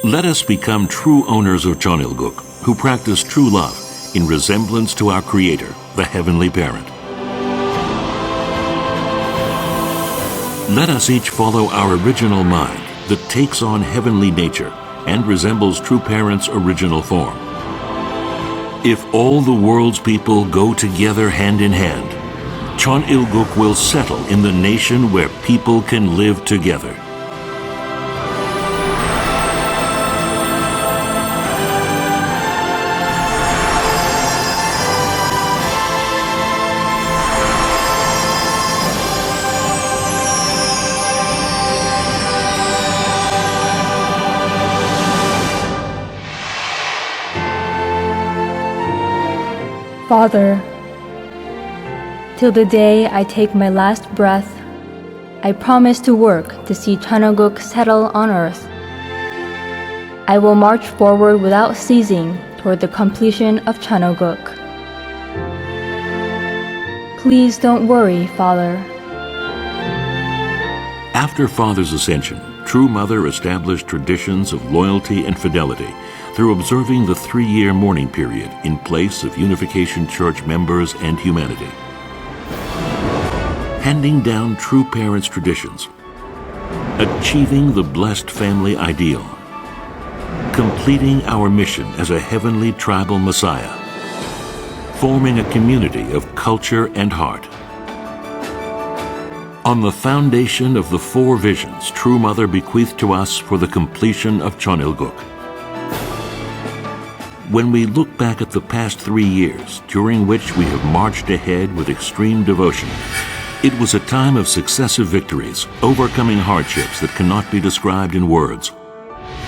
Let us become true owners of Chonilguk, who practice true love in resemblance to our Creator, the Heavenly Parent. Let us each follow our original mind that takes on heavenly nature and resembles true parents' original form. If all the world's people go together hand in hand, Chonilguk will settle in the nation where people can live together. Father, till the day I take my last breath, I promise to work to see Chonilguk settle on earth. I will march forward without ceasing toward the completion of Chonilguk. Please don't worry, Father. After Father's ascension, True Mother established traditions of loyalty and fidelity through observing the 3-year mourning period in place of Unification Church members and humanity. Handing down true parents' traditions, achieving the blessed family ideal, completing our mission as a heavenly tribal Messiah, forming a community of culture and heart. On the foundation of the 4 visions True Mother bequeathed to us for the completion of Chonilguk. When we look back at the past 3 years, during which we have marched ahead with extreme devotion, it was a time of successive victories, overcoming hardships that cannot be described in words.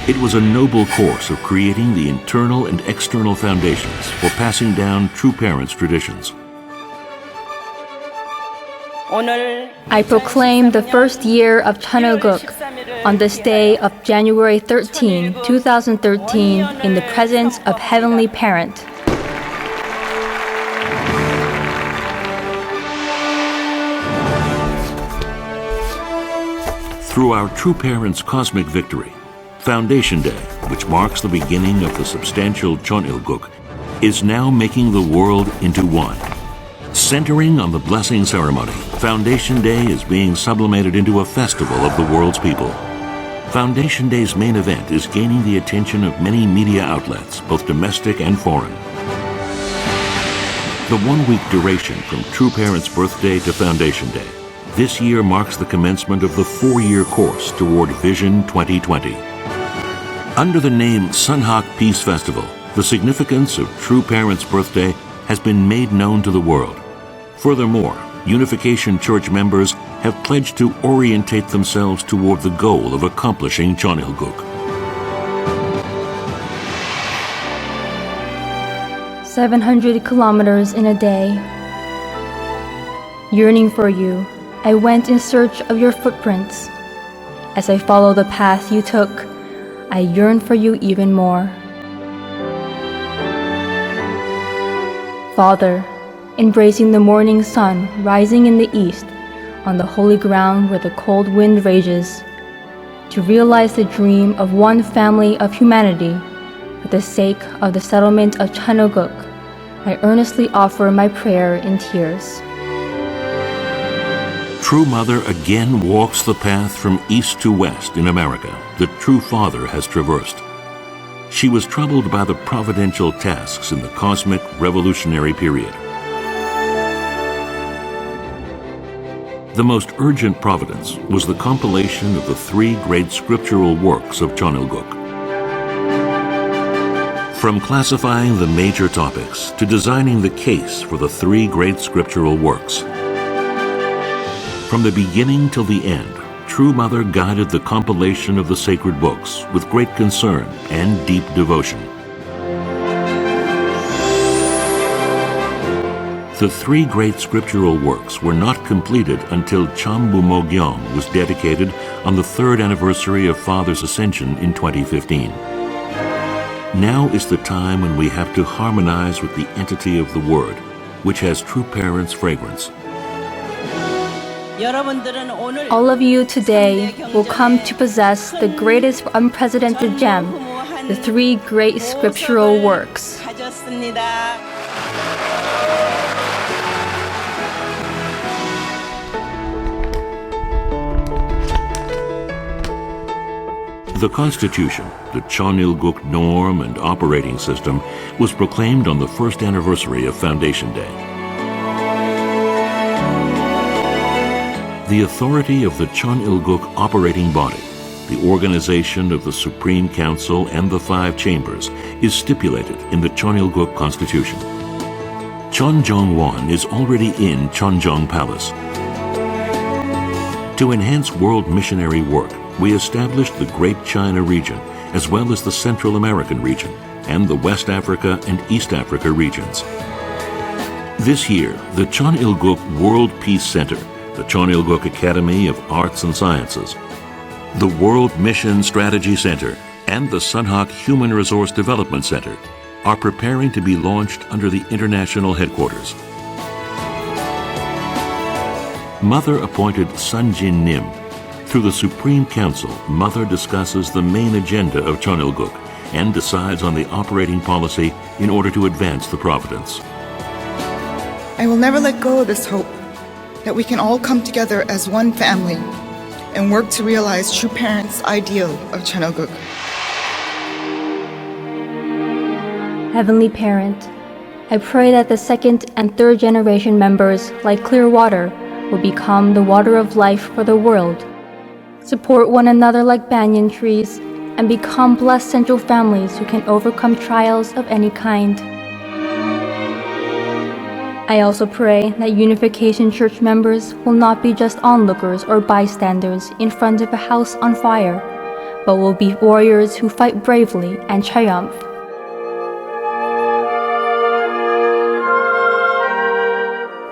It was a noble course of creating the internal and external foundations for passing down true parents' traditions. I proclaim the first year of Chonilguk on this day of January 13, 2013, in the presence of Heavenly Parent. Through our True Parents' cosmic victory, Foundation Day, which marks the beginning of the substantial Chonilguk, is now making the world into one. Centering on the blessing ceremony, Foundation Day is being sublimated into a festival of the world's people. Foundation Day's main event is gaining the attention of many media outlets, both domestic and foreign. The 1-week duration from True Parents' birthday to Foundation Day, this year marks the commencement of the 4-year course toward Vision 2020. Under the name Sunhak Peace Festival, the significance of True Parents' birthday has been made known to the world. Furthermore, Unification Church members have pledged to orientate themselves toward the goal of accomplishing Chonilguk. 700 kilometers in a day. Yearning for you, I went in search of your footprints. As I follow the path you took, I yearn for you even more. Father, embracing the morning sun rising in the east on the holy ground where the cold wind rages, to realize the dream of one family of humanity for the sake of the settlement of Chonilguk, I earnestly offer my prayer in tears. True Mother again walks the path from east to west in America that True Father has traversed. She was troubled by the providential tasks in the cosmic revolutionary period. The most urgent providence was the compilation of the 3 great scriptural works of Chonilguk. From classifying the major topics to designing the case for the 3 great scriptural works. From the beginning till the end, True Mother guided the compilation of the sacred books with great concern and deep devotion. The 3 great scriptural works were not completed until Chambumogyeong was dedicated on the 3rd anniversary of Father's Ascension in 2015. Now is the time when we have to harmonize with the entity of the Word, which has True Parents' fragrance. All of you today will come to possess the greatest unprecedented gem the three great scriptural works. The Constitution, the Chonilguk norm and operating system, was proclaimed on the first anniversary of Foundation Day. The authority of the Chonilguk operating body, the organization of the Supreme Council and the 5 chambers, is stipulated in the Chonilguk Constitution. Chonjong-won is already in Chonjong Palace. To enhance world missionary work, we established the Great China region, as well as the Central American region, and the West Africa and East Africa regions. This year, the Chonilguk World Peace Center, the Chonilguk Academy of Arts and Sciences, the World Mission Strategy Center, and the Sunhak Human Resource Development Center are preparing to be launched under the international headquarters. Mother appointed Sunjin Nim. Through the Supreme Council, Mother discusses the main agenda of Chonilguk and decides on the operating policy in order to advance the providence. I will never let go of this hope that we can all come together as one family and work to realize true parents' ideal of Chonilguk. Heavenly Parent, I pray that the second and third generation members, like clear water, will become the water of life for the world. Support one another like banyan trees, and become blessed central families who can overcome trials of any kind. I also pray that Unification Church members will not be just onlookers or bystanders in front of a house on fire, but will be warriors who fight bravely and triumph.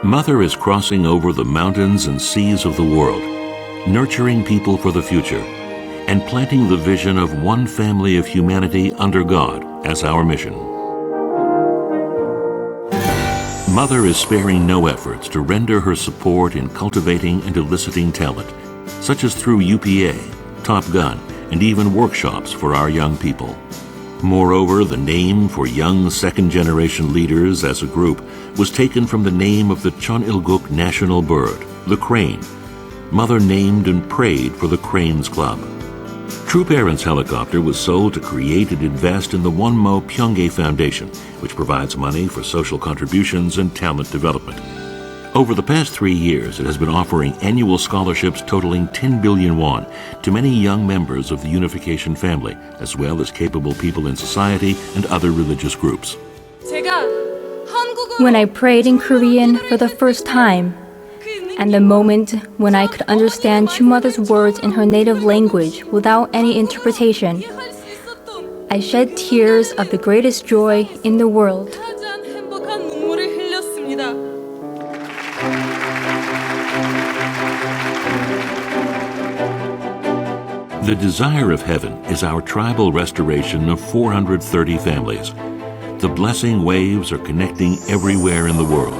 Mother is crossing over the mountains and seas of the world, nurturing people for the future, and planting the vision of one family of humanity under God as our mission. Mother is sparing no efforts to render her support in cultivating and eliciting talent, such as through UPA, Top Gun, and even workshops for our young people. Moreover, the name for young second-generation leaders as a group was taken from the name of the Chonilguk national bird, the crane. Mother named and prayed for the Cranes Club. True Parents helicopter was sold to create and invest in the Wonmo Pyeonggae Foundation, which provides money for social contributions and talent development. Over the past 3 years, it has been offering annual scholarships totaling 10 billion won to many young members of the Unification family, as well as capable people in society and other religious groups. When I prayed in Korean for the first time, and the moment when I could understand True Mother's words in her native language without any interpretation, I shed tears of the greatest joy in the world. The desire of heaven is our tribal restoration of 430 families. The blessing waves are connecting everywhere in the world.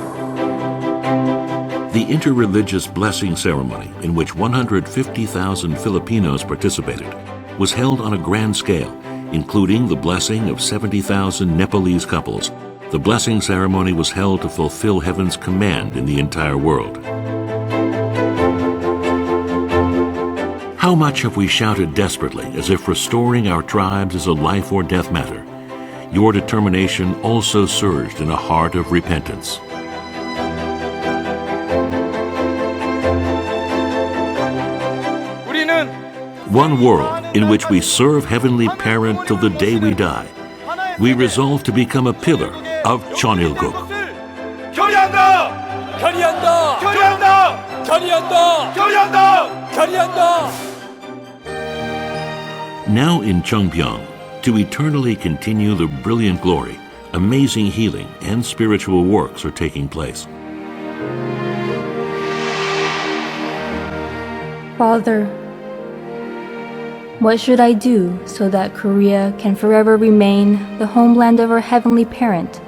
The interreligious blessing ceremony, in which 150,000 Filipinos participated, was held on a grand scale, including the blessing of 70,000 Nepalese couples. The blessing ceremony was held to fulfill heaven's command in the entire world. How much have we shouted desperately as if restoring our tribes is a life or death matter? Your determination also surged in a heart of repentance. One world in which we serve Heavenly Parent till the day we die. We resolve to become a pillar of Chonilguk. Now in Cheongpyeong, to eternally continue the brilliant glory, amazing healing and spiritual works are taking place. Father, what should I do so that Korea can forever remain the homeland of our Heavenly Parent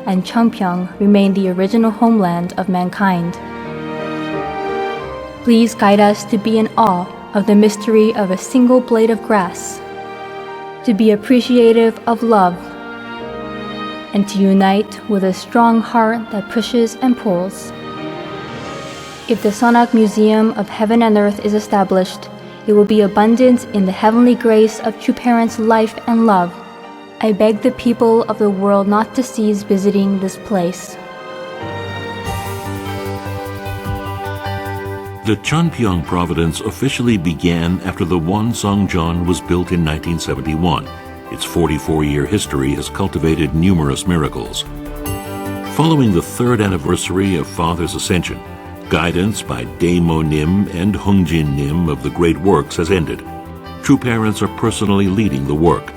and Cheongpyeong remain the original homeland of mankind? Please guide us to be in awe of the mystery of a single blade of grass, to be appreciative of love, and to unite with a strong heart that pushes and pulls. If the Sanhak Museum of Heaven and Earth is established, it will be abundant in the heavenly grace of true parents' life and love. I beg the people of the world not to cease visiting this place. The Chunpyeong Providence officially began after the Wonseongjeon was built in 1971. Its 44-year history has cultivated numerous miracles. Following the third anniversary of Father's Ascension, guidance by Daemo Nim and Hungjin Nim of the Great Works has ended. True parents are personally leading the work.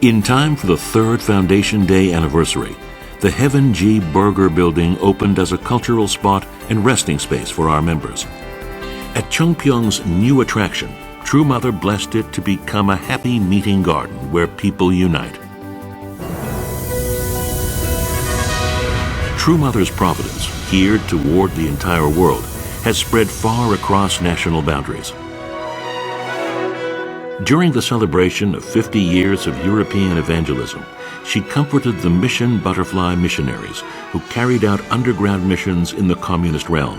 In time for the third Foundation Day anniversary, the Heaven G Burger Building opened as a cultural spot and resting space for our members. At Chungpyeong's new attraction, True Mother blessed it to become a happy meeting garden where people unite. True Mother's Providence, geared toward the entire world, has spread far across national boundaries. During the celebration of 50 years of European evangelism, she comforted the Mission Butterfly missionaries who carried out underground missions in the communist realm.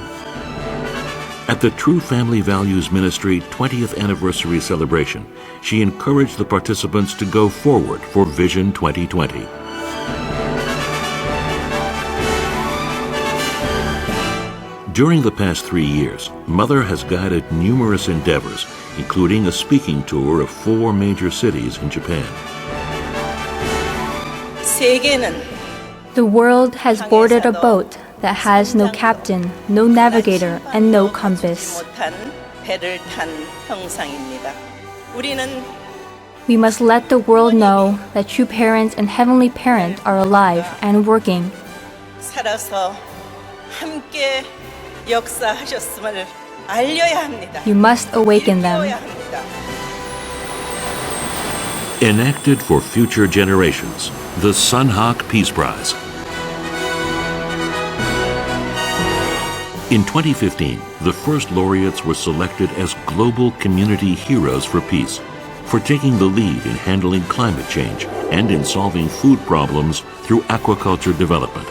At the True Family Values Ministry 20th anniversary celebration, she encouraged the participants to go forward for Vision 2020. During the past 3 years, Mother has guided numerous endeavors, including a speaking tour of 4 major cities in Japan. The world has boarded a boat that has no captain, no navigator, and no compass. We must let the world know that true parents and heavenly parent are alive and working. You must awaken them. Enacted for future generations, the Sanhak Peace Prize. In 2015, the first laureates were selected as global community heroes for peace, for taking the lead in handling climate change and in solving food problems through aquaculture development.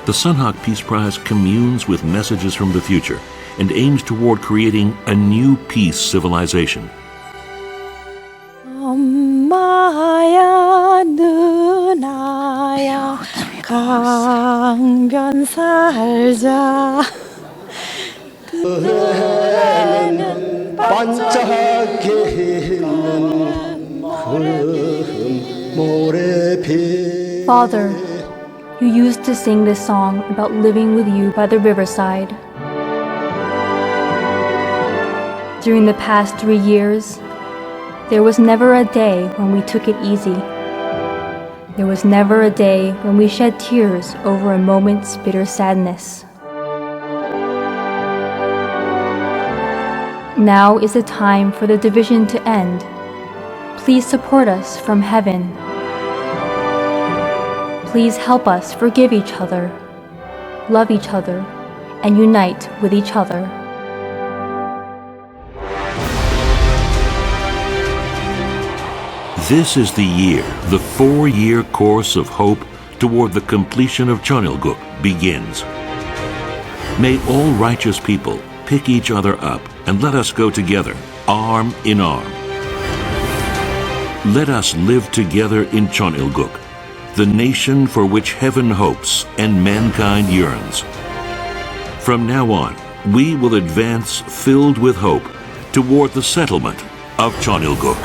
The Sanhak Peace Prize communes with messages from the future and aims toward creating a new peace civilization. 엄마야 누나야 강변 살자 그대는 반짝이는 모래빛. Father, you used to sing this song about living with you by the riverside. During the past 3 years, there was never a day when we took it easy. There was never a day when we shed tears over a moment's bitter sadness. Now is the time for the division to end. Please support us from heaven. Please help us forgive each other, love each other, and unite with each other. This is the year the 4-year course of hope toward the completion of Cheonilguk begins. May all righteous people pick each other up and let us go together, arm in arm. Let us live together in Cheonilguk, the nation for which heaven hopes and mankind yearns. From now on, we will advance filled with hope toward the settlement of Cheonilguk.